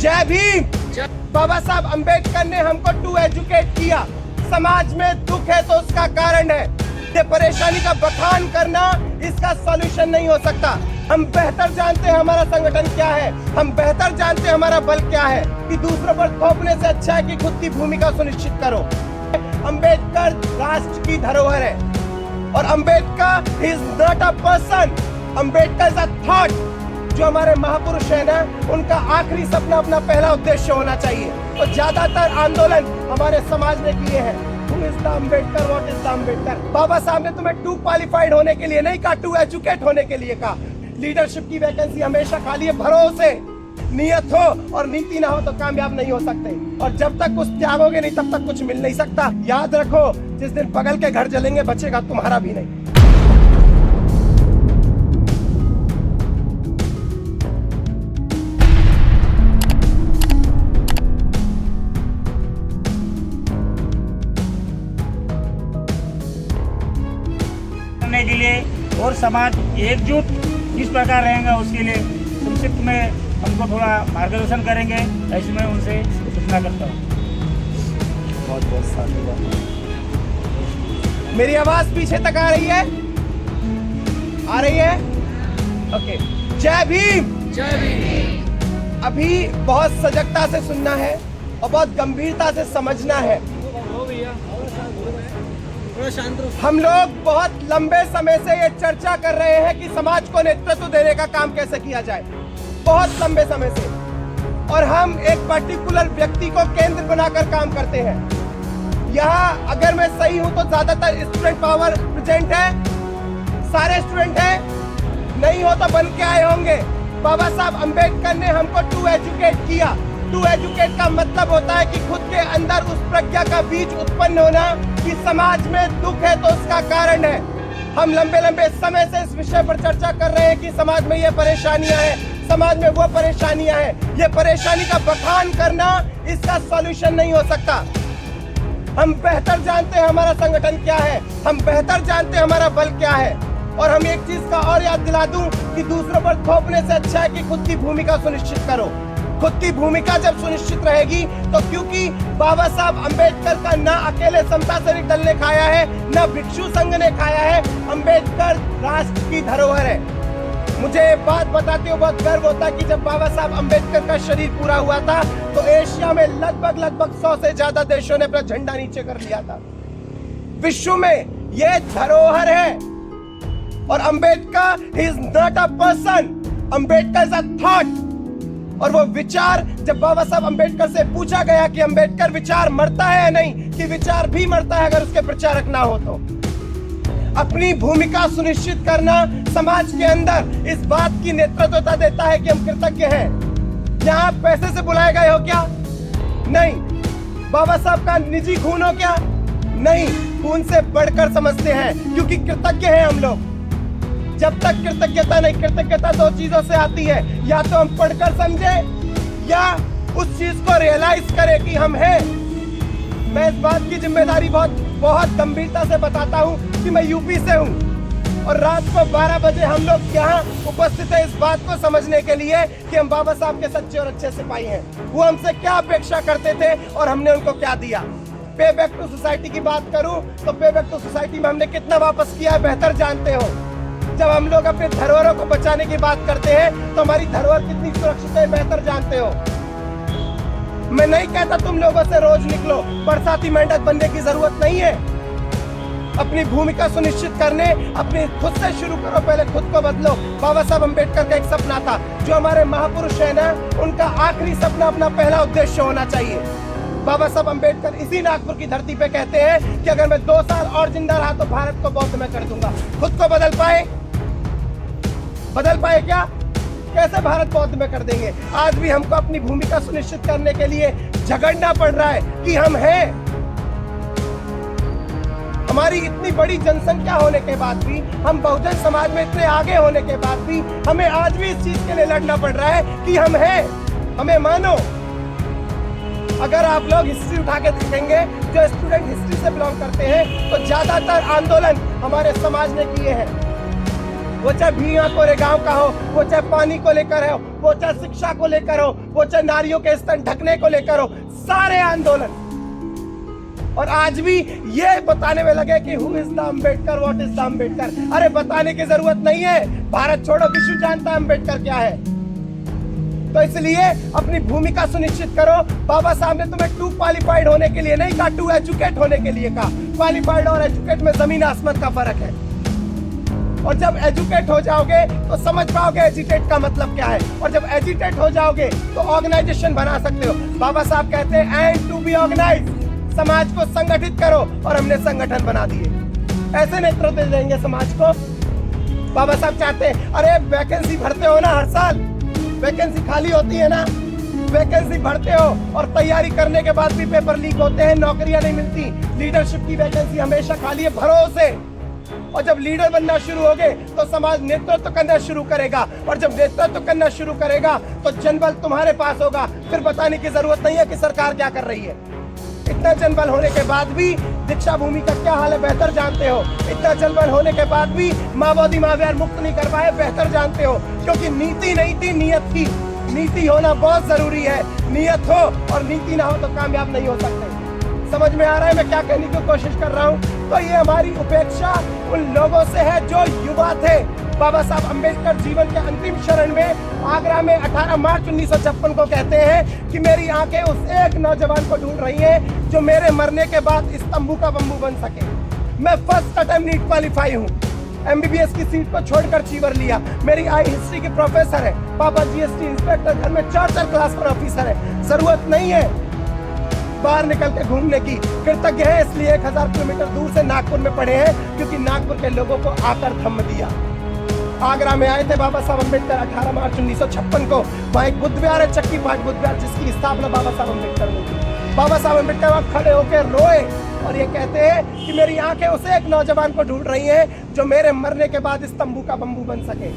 जय भीम। बाबा साहब अंबेडकर ने हमको टू एजुकेट किया। समाज में दुख है तो उसका कारण है। ये परेशानी का बखान करना इसका सॉल्यूशन नहीं हो सकता। हम बेहतर जानते हैं हमारा संगठन क्या है, हम बेहतर जानते हैं हमारा बल क्या है कि दूसरों पर थोपने से अच्छा है कि खुद की भूमिका सुनिश्चित करो। अंबेडकर राष्ट्र की धरोहर है और Ambedkar is not a person, Ambedkar is a thought. जो हमारे महापुरुष है ना, उनका आखिरी सपना अपना पहला उद्देश्य होना चाहिए। तो ज्यादातर आंदोलन हमारे समाज ने किए हैं। Who is the Ambedkar? What is the Ambedkar? बाबा साहब ने तुम्हें टू क्वालिफाइड होने के लिए नहीं कहा, टू एजुकेट होने के लिए कहा। लीडरशिप की वैकेंसी हमेशा खाली है, भरोसे नियत हो और नीति ना हो तो कामयाब नहीं हो सकते। और जब तक कुछ त्यागोगे नहीं तब तक कुछ मिल नहीं सकता। याद रखो, जिस दिन बगल के घर जलेंगे बचेगा तुम्हारा भी नहीं। के लिए और समाज एकजुट किस प्रकार रहेगा उसके लिए संक्षिप्त में हमको थोड़ा मार्गदर्शन करेंगे, ऐसे मैं उनसे सूचना करता हूँ। बहुत बहुत धन्यवाद। मेरी आवाज पीछे तक आ रही है? आ रही है? ओके। जय भीम। जय भीम। अभी बहुत सजगता से सुनना है और बहुत गंभीरता से समझना है। हम लोग बहुत लंबे समय से ये चर्चा कर रहे हैं कि समाज को नेतृत्व देने का काम कैसे किया जाए, बहुत लंबे समय से। और हम एक पर्टिकुलर व्यक्ति को केंद्र बनाकर काम करते हैं। यहाँ अगर मैं सही हूं तो ज्यादातर स्टूडेंट पावर प्रेजेंट है, सारे स्टूडेंट हैं, नहीं हो तो बन के आए होंगे। बाबा साहब अंबेडकर ने हमको टू एजुकेट किया। टू एजुकेट का मतलब होता है कि खुद के अंदर उस प्रज्ञा का बीज उत्पन्न होना कि समाज में दुख है तो उसका कारण है। हम लंबे लंबे समय से इस विषय पर चर्चा कर रहे हैं कि समाज में ये परेशानियां हैं, समाज में वो परेशानियां हैं। ये परेशानी का बखान करना इसका सॉल्यूशन नहीं हो सकता। हम बेहतर जानते हैं हमारा संगठन क्या है, हम बेहतर जानते हैं हमारा बल क्या है। और हम एक चीज का और याद दिला दूं कि दूसरों पर थोपने से अच्छा है कि खुद की भूमिका सुनिश्चित करो। खुद की भूमिका जब सुनिश्चित रहेगी तो, क्योंकि बाबा साहब अंबेडकर का ना अकेले समता सैनिक दल ने खाया है, ना भिक्षु संघ ने खाया है। अंबेडकर राष्ट्र की धरोहर है। मुझे बात बताते हुए बहुत गर्व होता है कि जब बाबा साहब अंबेडकर का शरीर पूरा हुआ था तो एशिया में लगभग 100 से ज्यादा देशों ने अपना झंडा नीचे कर लिया था। विश्व में यह धरोहर है। और Ambedkar is not a person, Ambedkar is a thought. और वो विचार, जब बाबा साहब अंबेडकर से पूछा गया कि अंबेडकर विचार मरता है या नहीं, कि विचार भी मरता है अगर उसके प्रचारक ना हो तो। अपनी भूमिका सुनिश्चित करना समाज के अंदर इस बात की नेतृत्वता देता है कि हम कृतज्ञ हैं। क्या आप पैसे से बुलाए गए हो क्या? नहीं। बाबा साहब का निजी खून हो क्या? नहीं। खून से बढ़कर समझते हैं क्योंकि कृतज्ञ हैं हम लोग। जब तक कृतज्ञता नहीं, कृतज्ञता दो चीजों से आती है, या तो हम पढ़कर समझे या उस चीज को रियलाइज करें कि हम हैं। मैं इस बात की जिम्मेदारी बहुत गंभीरता से बताता हूं कि मैं यूपी से हूं और रात को 12 बजे हम लोग यहाँ उपस्थित हैं इस बात को समझने के लिए कि हम बाबा साहब के सच्चे और अच्छे सिपाही हैं। वो हमसे क्या अपेक्षा करते थे और हमने उनको क्या दिया। पे बैक टू सोसाइटी की बात करूं तो पे बैक टू सोसाइटी में हमने कितना वापस किया है बेहतर जानते हो। जब हम लोग अपने धरोहरों को बचाने की बात करते हैं तो हमारी धरोहर कितनी सुरक्षित है बेहतर जानते हो। मैं नहीं कहता तुम लोगों से रोज निकलो, बरसाती मेंढक बनने की जरूरत नहीं है। अपनी भूमिका सुनिश्चित करने अपने खुद से शुरू करो, पहले खुद को बदलो। बाबा साहब अंबेडकर का एक सपना था, जो हमारे महापुरुष है ना, उनका आखिरी सपना अपना पहला उद्देश्य होना चाहिए। बाबा साहब अंबेडकर इसी नागपुर की धरती पे कहते हैं कि अगर मैं 2 साल और जिंदा रहा तो भारत को बौद्ध में कर दूंगा। खुद को बदल पाए क्या? कैसे भारत बौद्ध में कर देंगे? आज भी हमको अपनी भूमिका सुनिश्चित करने के लिए झगड़ना पड़ रहा है कि हम हैं। हमारी इतनी बड़ी जनसंख्या होने के बाद भी, हम बहुजन समाज में इतने आगे होने के बाद भी हमें आज भी इस चीज के लिए लड़ना पड़ रहा है कि हम हैं। हमें मानो। अगर आप लोग हिस्ट्री उठा के देखेंगे, जो स्टूडेंट हिस्ट्री से बिलोंग करते हैं, तो ज्यादातर आंदोलन हमारे समाज ने किए हैं। वो चाहे भीमा कोरेगांव का हो, वो चाहे पानी को लेकर हो, वो चाहे शिक्षा को लेकर हो, वो चाहे नारियों के स्तन ढकने को लेकर हो, सारे आंदोलन। और आज भी ये बताने में लगे कि who is the Ambedkar, what is the Ambedkar. अरे बताने की जरूरत नहीं है, भारत छोड़ो विश्व जानता है अम्बेडकर क्या है। तो इसलिए अपनी भूमिका सुनिश्चित करो। बाबा साहब ने तुम्हें टू क्वालिफाइड होने के लिए नहीं कहा, टू एजुकेट होने के लिए कहा। क्वालिफाइड और एजुकेट में जमीन आसमान का फर्क है। और जब एजुकेट हो जाओगे तो समझ पाओगे एजिटेट का मतलब क्या है, और जब एजिटेट हो जाओगे तो ऑर्गेनाइजेशन बना सकते हो। बाबा साहब कहते हैं एंड टू बी ऑर्गेनाइज, समाज को संगठित करो, और हमने संगठन बना दिए। ऐसे नेतृत्व देंगे समाज को। बाबा साहब चाहते हैं, अरे वैकेंसी भरते हो ना, हर साल वैकेंसी खाली होती है ना, वैकेंसी भरते हो और तैयारी करने के बाद भी पेपर लीक होते हैं, नौकरियां नहीं मिलती। लीडरशिप की वैकेंसी हमेशा खाली है, भरो उसे। और जब लीडर बनना शुरू होगे तो समाज नेतृत्व करना शुरू करेगा, और जब नेतृत्व करना शुरू करेगा तो जनबल तुम्हारे पास होगा। फिर बताने की जरूरत नहीं है कि सरकार क्या कर रही है। इतना जनबल होने के बाद भी दीक्षा भूमि का क्या हाल है बेहतर जानते हो। इतना जनबल होने के बाद भी माओवादी मावियार मुक्त नहीं कर पाए बेहतर जानते हो, क्योंकि नीति नहीं थी, नियत थी। नीति होना बहुत जरूरी है, नियत हो और नीति ना हो तो कामयाब नहीं हो सकते। समझ में आ रहा है मैं क्या कहने की कोशिश कर रहा हूँ? तो ये हमारी उपेक्षा उन लोगों से है जो युवा थे। बाबा साहब अम्बेडकर जीवन के अंतिम चरण में आगरा में 18 मार्च 1956 को कहते हैं कि मेरी आंखें उस एक नौजवान को ढूंढ रही हैं जो मेरे मरने के बाद इस तंबू का बम्बू बन सके। मैं फर्स्ट अटेम्प्ट नीट क्वालिफाई हूँ, MBBS की सीट को छोड़कर चीवर लिया। मेरी आई हिस्ट्री की प्रोफेसर है, पापा GST इंस्पेक्टर, घर में 4 क्लास पर ऑफिसर है। जरूरत नहीं है बाहर निकल के घूमने की। कृतज्ञ है इसलिए 1000 किलोमीटर दूर से नागपुर में पढ़े हैं, क्योंकि नागपुर के लोगों को आकर थम दिया। आगरा में आए थे बाबा साहब अम्बेडकर 18 मार्च 1956 को। वहाँ एक बुद्ध विहार है, चक्की पाठ बुद्ध विहार, जिसकी स्थापना बाबा साहब अम्बेडकर ने की। बाबा साहब अम्बेडकर वहाँ खड़े होकर रोए और ये कहते हैं कि मेरी आंखें उसे एक नौजवान को ढूंढ रही हैं जो मेरे मरने के बाद इस तंबू का बम्बू बन सके।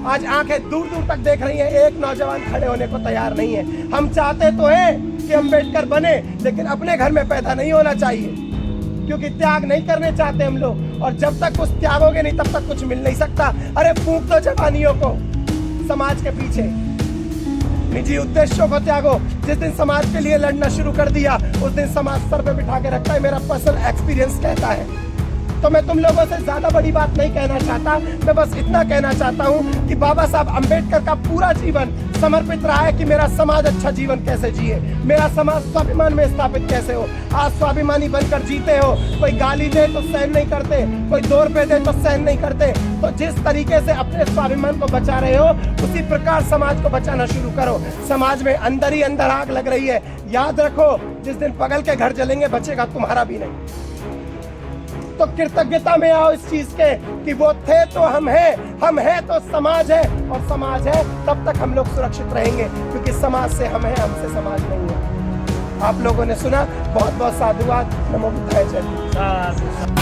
आज आंखें दूर दूर तक देख रही हैं, एक नौजवान खड़े होने को तैयार नहीं है। हम चाहते तो हैं कि अम्बेडकर बने, लेकिन अपने घर में पैदा नहीं होना चाहिए, क्योंकि त्याग नहीं करने चाहते हम लोग। और जब तक कुछ त्यागोगे नहीं तब तक कुछ मिल नहीं सकता। अरे फूंक दो जवानियों को समाज के पीछे, निजी उद्देश्यों को त्यागो। जिस दिन समाज के लिए लड़ना शुरू कर दिया उस दिन समाज सर पे बिठा के रखता है, मेरा पर्सनल एक्सपीरियंस कहता है। तो मैं तुम लोगों से ज्यादा बड़ी बात नहीं कहना चाहता, मैं बस इतना कहना चाहता हूँ कि बाबा साहब अम्बेडकर का पूरा जीवन समर्पित रहा है कि मेरा समाज अच्छा जीवन कैसे जिए, मेरा समाज स्वाभिमान में स्थापित कैसे हो। आज स्वाभिमानी बनकर जीते हो, कोई गाली दे तो सहन नहीं करते, कोई 2 रुपए दे तो सहन नहीं करते। तो जिस तरीके से अपने स्वाभिमान को बचा रहे हो उसी प्रकार समाज को बचाना शुरू करो। समाज में अंदर ही अंदर आग लग रही है, याद रखो जिस दिन पगल के घर जलेंगे बचेगा तुम्हारा भी नहीं। तो कृतज्ञता में आओ इस चीज के कि वो थे तो हम हैं तो समाज है, और समाज है तब तक हम लोग सुरक्षित रहेंगे, क्योंकि समाज से हम हैं, हमसे समाज नहीं है। आप लोगों ने सुना, बहुत बहुत साधुवाद। नमो बुद्धाय, जय हिंद।